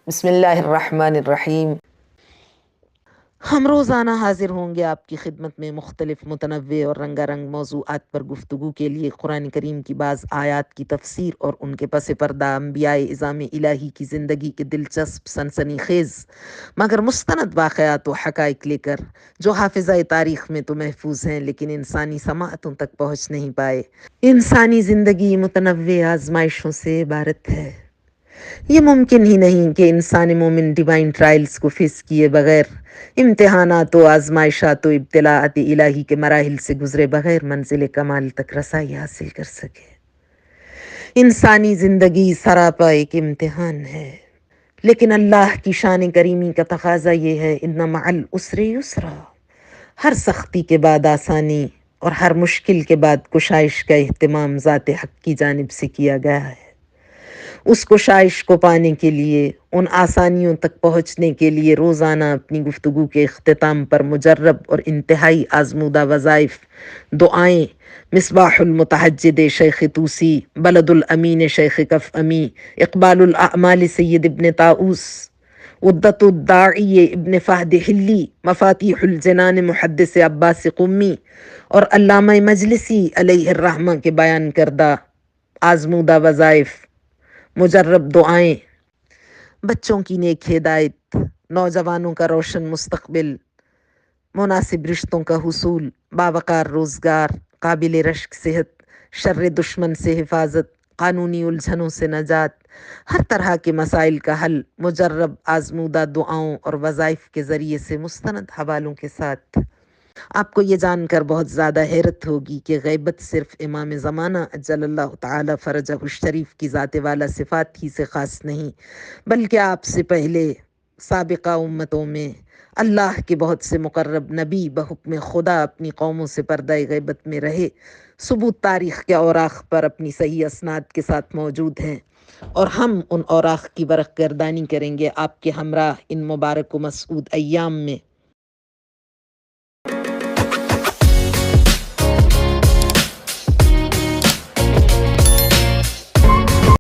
بسم اللہ الرحمن الرحیم۔ ہم روزانہ حاضر ہوں گے آپ کی خدمت میں مختلف متنوع اور رنگا رنگ موضوعات پر گفتگو کے لیے، قرآن کریم کی بعض آیات کی تفسیر اور ان کے پس پردہ انبیاء اعظام الہی کی زندگی کے دلچسپ سنسنی خیز مگر مستند واقعات و حقائق لے کر، جو حافظہ تاریخ میں تو محفوظ ہیں لیکن انسانی سماعتوں تک پہنچ نہیں پائے۔ انسانی زندگی متنوع آزمائشوں سے عبارت ہے۔ یہ ممکن ہی نہیں کہ انسان مومن ڈیوائن ٹرائلز کو فیس کیے بغیر، امتحانات و آزمائشات و ابتلاءات الہی کے مراحل سے گزرے بغیر منزل کمال تک رسائی حاصل کر سکے۔ انسانی زندگی سراپا ایک امتحان ہے، لیکن اللہ کی شان کریمی کا تقاضا یہ ہے، ان مع العسر یسرا، ہر سختی کے بعد آسانی اور ہر مشکل کے بعد کشائش کا اہتمام ذات حق کی جانب سے کیا گیا ہے۔ اس کشائش کو پانے کے لیے، ان آسانیوں تک پہنچنے کے لیے روزانہ اپنی گفتگو کے اختتام پر مجرب اور انتہائی آزمودہ وظائف، دعائیں، مصباح المتحجد شیخ توسی، بلد الامین شیخ کف امی، اقبال الاعمال سید ابن طاؤس، عدت الداعی ابن فہد حلی، مفاتیح الجنان محدث عباس قمی اور علامہ مجلسی علیہ الرحمہ کے بیان کردہ آزمودہ وظائف، مجرب دعائیں، بچوں کی نیک ہدایت، نوجوانوں کا روشن مستقبل، مناسب رشتوں کا حصول، باوقار روزگار، قابل رشک صحت، شر دشمن سے حفاظت، قانونی الجھنوں سے نجات، ہر طرح کے مسائل کا حل مجرب آزمودہ دعاؤں اور وظائف کے ذریعے سے مستند حوالوں کے ساتھ۔ آپ کو یہ جان کر بہت زیادہ حیرت ہوگی کہ غیبت صرف امام زمانہ اجل اللہ تعالی فرجہ الشریف کی ذات والا صفات ہی سے خاص نہیں، بلکہ آپ سے پہلے سابقہ امتوں میں اللہ کے بہت سے مقرب نبی بحکم خدا اپنی قوموں سے پردہ غیبت میں رہے، ثبوت تاریخ کے اوراق پر اپنی صحیح اسناد کے ساتھ موجود ہیں، اور ہم ان اوراق کی ورق گردانی کریں گے آپ کے ہمراہ ان مبارک و مسعود ایام میں۔